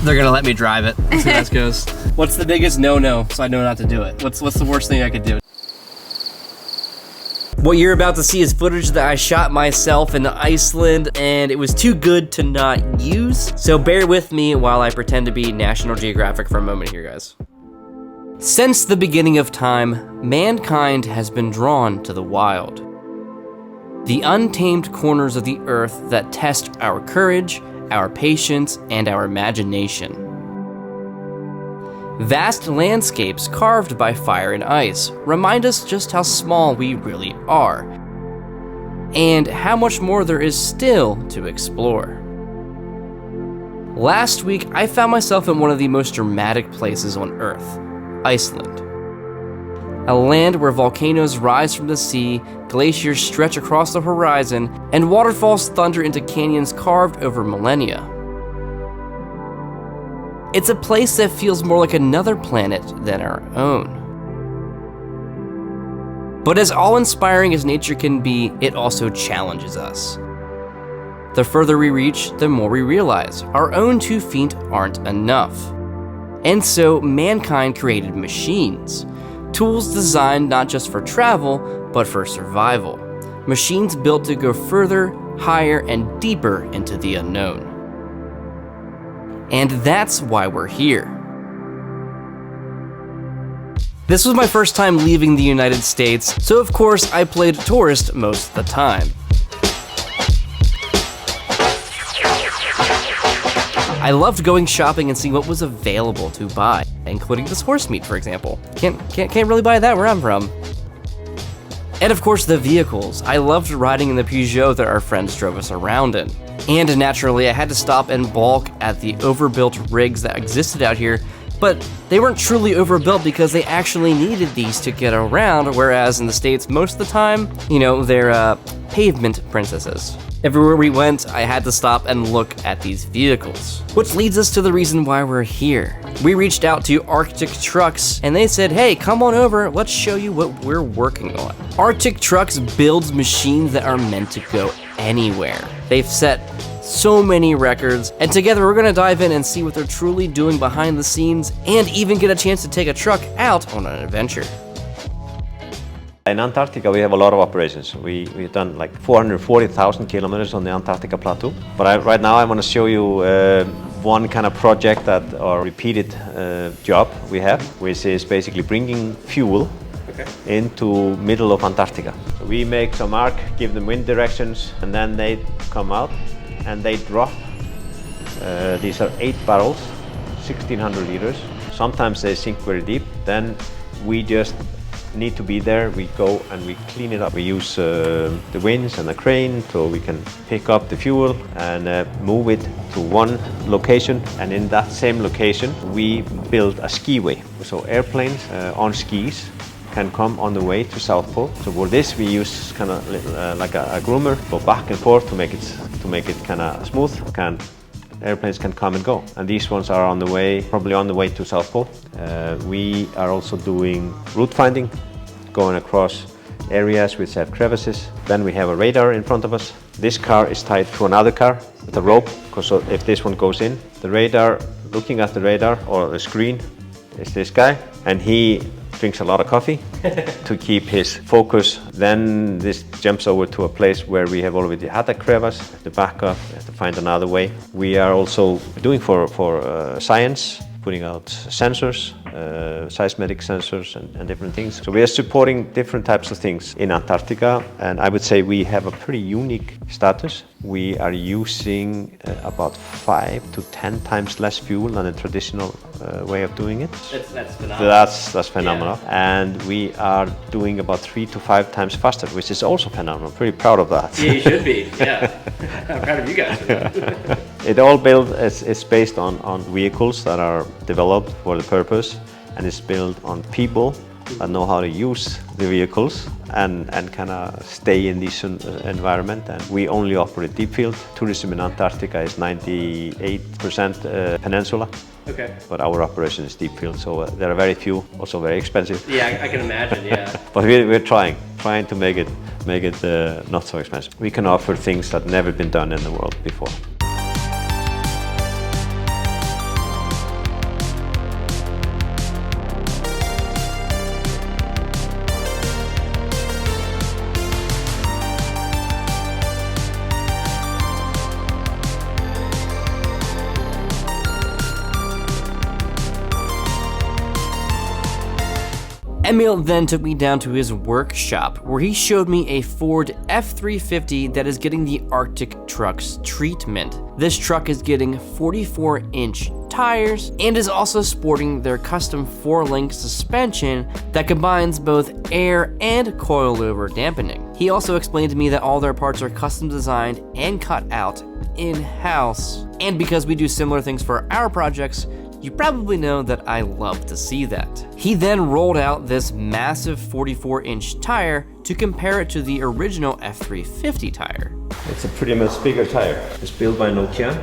They're gonna let me drive it. Let's see how this goes. What's the biggest no-no so I know not to do it? What's the worst thing I could do? What you're about to see is footage that I shot myself in Iceland, and it was too good to not use. So bear with me while I pretend to be National Geographic for a moment here, guys. Since the beginning of time, mankind has been drawn to the wild. The untamed corners of the earth that test our courage, our patience, and our imagination. Vast landscapes carved by fire and ice remind us just how small we really are, and how much more there is still to explore. Last week, I found myself in one of the most dramatic places on Earth, Iceland. A land where volcanoes rise from the sea, glaciers stretch across the horizon, and waterfalls thunder into canyons carved over millennia. It's a place that feels more like another planet than our own. But as awe-inspiring as nature can be, it also challenges us. The further we reach, the more we realize our own 2 feet aren't enough. And so mankind created machines, tools designed not just for travel, but for survival. Machines built to go further, higher, and deeper into the unknown. And that's why we're here. This was my first time leaving the United States, so of course I played tourist most of the time. I loved going shopping and seeing what was available to buy, including this horse meat, for example. Can't really buy that where I'm from. And of course the vehicles. I loved riding in the Peugeot that our friends drove us around in. And naturally, I had to stop and balk at the overbuilt rigs that existed out here, but they weren't truly overbuilt because they actually needed these to get around, whereas in the States, most of the time, they're pavement princesses. Everywhere we went, I had to stop and look at these vehicles. Which leads us to the reason why we're here. We reached out to Arctic Trucks, and they said, hey, come on over, let's show you what we're working on. Arctic Trucks builds machines that are meant to go anywhere. They've set so many records, and together we're gonna dive in and see what they're truly doing behind the scenes, and even get a chance to take a truck out on an adventure. In Antarctica, we have a lot of operations. We've done like 440,000 kilometers on the Antarctica plateau. But right now I want to show you one kind of project or repeated job we have, which is basically bringing fuel into middle of Antarctica. So we make some arc, give them wind directions, and then they come out and they drop. These are 8 barrels, 1,600 liters. Sometimes they sink very deep. Then we just need to be there. We go and we clean it up. We use the winch and the crane so we can pick up the fuel and move it to one location, and in that same location we build a skiway. So airplanes on skis can come on the way to South Pole. So for this we use kind of like a groomer, go back and forth to make it kind of smooth. Airplanes can come and go, and these ones are on the way, probably on the way to South Pole. We are also doing route finding, going across areas which have crevices. Then we have a radar in front of us. This car is tied to another car with a rope, because if this one goes in, the radar, looking at the radar or the screen, is this guy, and he drinks a lot of coffee to keep his focus. Then this jumps over to a place where we have already had a crevice, have to back up, have to find another way. We are also doing for science, putting out sensors, seismic sensors and different things. So we are supporting different types of things in Antarctica, and I would say we have a pretty unique status. We are using about 5 to 10 times less fuel than the traditional way of doing it. That's phenomenal. That's phenomenal. Yeah. And we are doing about 3 to 5 times faster, which is also phenomenal. I'm pretty proud of that. Yeah, you should be. Yeah, I'm proud of you guys for that. It all it's based on vehicles that are developed for the purpose, and it's built on people that know how to use the vehicles and kind of stay in this environment. And we only operate deep field. Tourism in Antarctica is 98% peninsula. Okay. But our operation is deep field, so there are very few, also very expensive. Yeah, I can imagine, yeah. But we're trying to make it not so expensive. We can offer things that never been done in the world before. Emil then took me down to his workshop, where he showed me a Ford F-350 that is getting the Arctic Trucks treatment. This truck is getting 44-inch tires and is also sporting their custom 4-link suspension that combines both air and coilover dampening. He also explained to me that all their parts are custom designed and cut out in-house. And because we do similar things for our projects, you probably know that I love to see that. He then rolled out this massive 44-inch tire to compare it to the original F350 tire. It's a pretty much bigger tire. It's built by Nokia,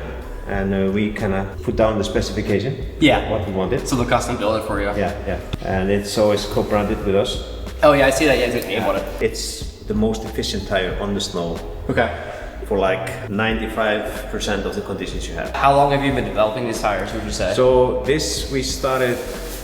and we kind of put down the specification. Yeah. What we wanted. So the custom build it for you. Yeah. And it's always co-branded with us. Oh yeah, I see that. Yeah, it's name on it. It's the most efficient tire on the snow. Okay. For like 95% of the conditions you have. How long have you been developing these tires, would you say? So this we started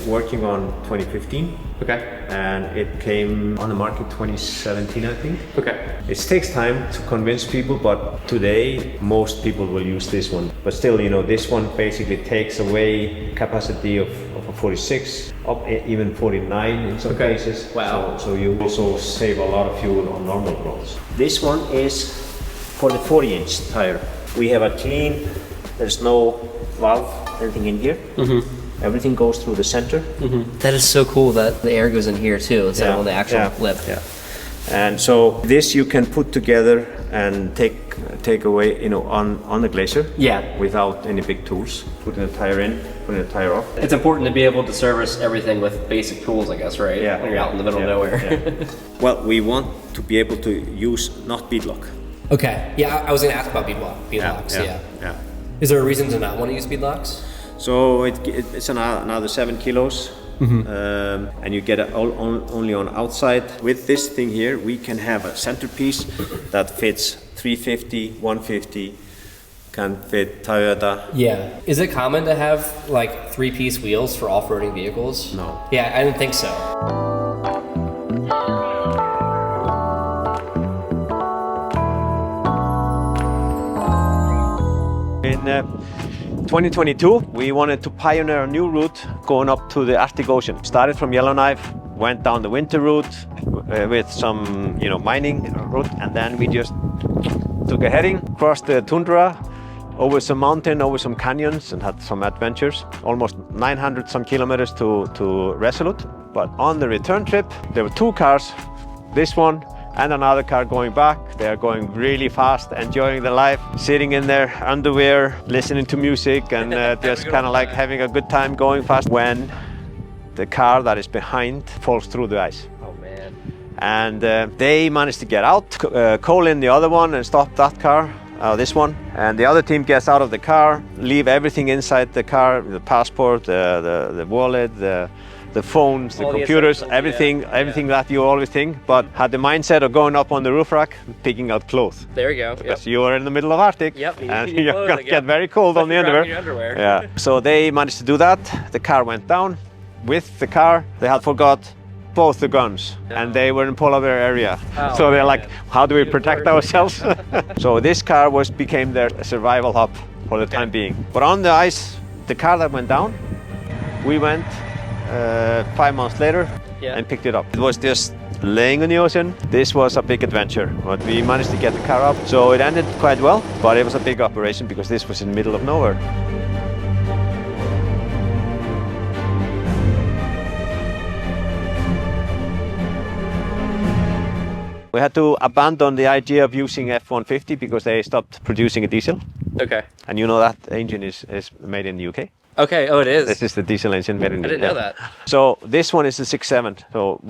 working on 2015. Okay. And it came on the market 2017, I think. Okay. It takes time to convince people, but today most people will use this one. But still, you know, this one basically takes away capacity of a 46, up even 49 in some cases. Wow. So you also save a lot of fuel on normal roads. This one is for the 40-inch tire. We have a clean, there's no valve, anything in here. Everything goes through the center. That is so cool that the air goes in here too, instead of on the actual lip. Yeah. And so this you can put together and take away, you know, on the glacier. Yeah. Without any big tools. Putting the tire in, putting the tire off. It's important to be able to service everything with basic tools, I guess, right? Yeah. When you're out in the middle of nowhere. Yeah. Well, we want to be able to use not beadlock. Okay. Yeah, I was going to ask about beadlocks. Yeah. Is there a reason to not want to use beadlocks? So it's another 7 kilos. And you get it only on outside. With this thing here, we can have a centerpiece that fits 350, 150, can fit Toyota. Yeah. Is it common to have like 3-piece wheels for off-roading vehicles? No. Yeah, I didn't think so. In 2022, we wanted to pioneer a new route going up to the Arctic Ocean. Started from Yellowknife, went down the winter route with some, you know, mining route, and then we just took a heading, crossed the tundra, over some mountain, over some canyons, and had some adventures. Almost 900 some kilometers to Resolute. But on the return trip, there were 2 cars, this one and another car going back. They are going really fast, enjoying the life, sitting in their underwear, listening to music, and just kind of like having a good time going fast, when the car that is behind falls through the ice. Oh man. And they managed to get out, coal in the other one and stop that car, this one. And the other team gets out of the car, leave everything inside the car, the passport, the wallet, the phones, the computers, everything that you always think, but had the mindset of going up on the roof rack, picking out clothes. There you go. Because you are in the middle of Arctic, and you're gonna get very cold on the underwear. Yeah. So they managed to do that. The car went down. With the car, they had forgot both the guns, and they were in polar bear area. So they're like, how do we protect ourselves? So this car became their survival hub for the time being. But on the ice, the car that went down, we went 5 months later and picked it up. It was just laying in the ocean. This was a big adventure, but we managed to get the car up. So it ended quite well, but it was a big operation because this was in the middle of nowhere. We had to abandon the idea of using F-150 because they stopped producing a diesel. Okay. And you know that engine is made in the UK. Okay, oh it is. This is the diesel engine made in the UK. I didn't know that. So this one is the 6.7. So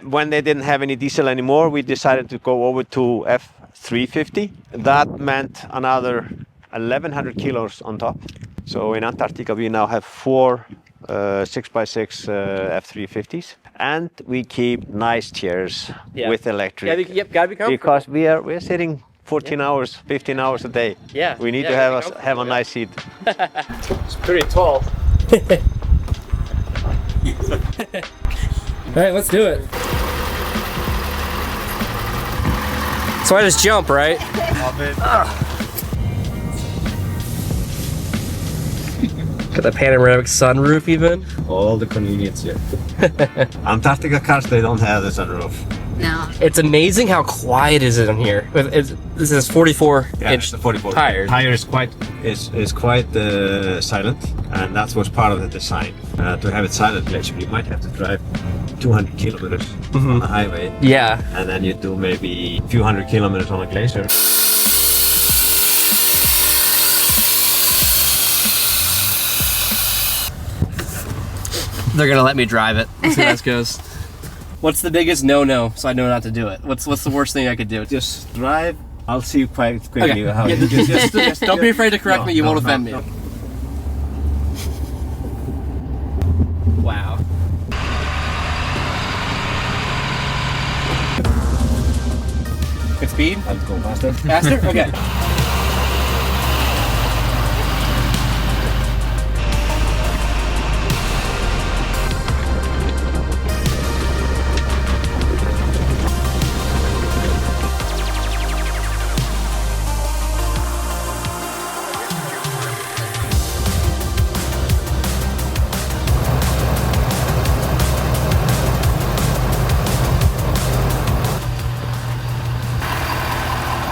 when they didn't have any diesel anymore, we decided to go over to F-350. That meant another 1,100 kilos on top. So in Antarctica we now have 4 6x6 F-350s. And we keep nice chairs with electric. Yeah, gotta be comfortable. Because we're sitting 14 hours, 15 hours a day. Yeah. We need to have a nice seat. It's pretty tall. All right, let's do it. So I just jump, right? Got the panoramic sunroof even. All the convenience here. Antarctica cars, they don't have the sunroof. No. It's amazing how quiet is it in here. This is 44-inch the 44. tire. Tire is quite silent, and that was part of the design. To have it silent, actually, you might have to drive 200 kilometers on the highway, Yeah. and then you do maybe a few hundred kilometers on a glacier. They're gonna let me drive it. Let's see how this goes. What's the biggest no-no, so I know not to do it? What's the worst thing I could do? Just drive. I'll see you quite quickly. Okay. How Yeah, just don't be afraid to correct me. You won't offend me. no. Wow. Good speed? I'll go faster. Faster? Okay.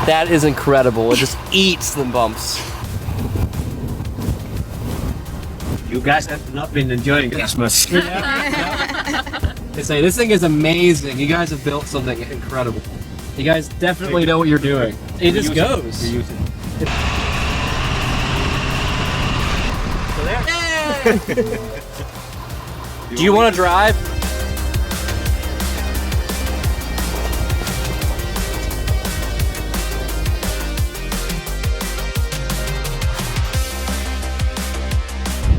That is incredible. It just eats the bumps. You guys have not been enjoying this much. They say this thing is amazing. You guys have built something incredible. You guys definitely know what you're doing. It just goes. We use it. Do you want to drive?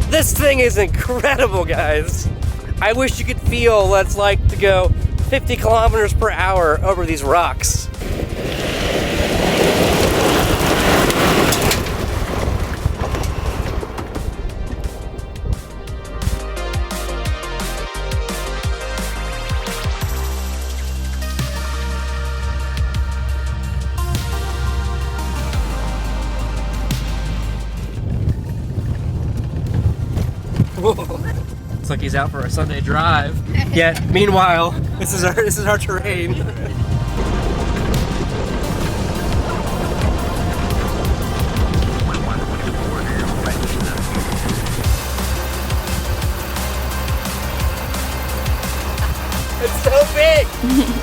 This thing is incredible, guys. I wish you could feel what it's like to go 50 kilometers per hour over these rocks. Looks like he's out for a Sunday drive. Yet, meanwhile, this is our terrain. It's so big.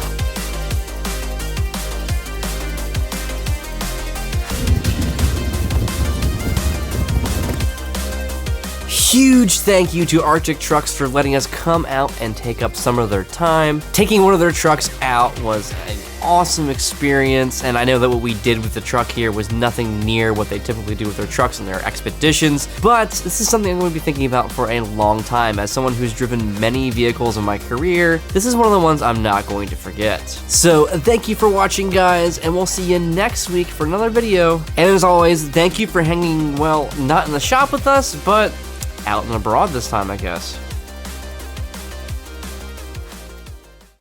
Huge thank you to Arctic Trucks for letting us come out and take up some of their time. Taking one of their trucks out was an awesome experience, and I know that what we did with the truck here was nothing near what they typically do with their trucks and their expeditions, but this is something I'm going to be thinking about for a long time. As someone who's driven many vehicles in my career, this is one of the ones I'm not going to forget. So thank you for watching, guys, and we'll see you next week for another video. And as always, thank you for hanging, well, not in the shop with us, but out and abroad this time, I guess.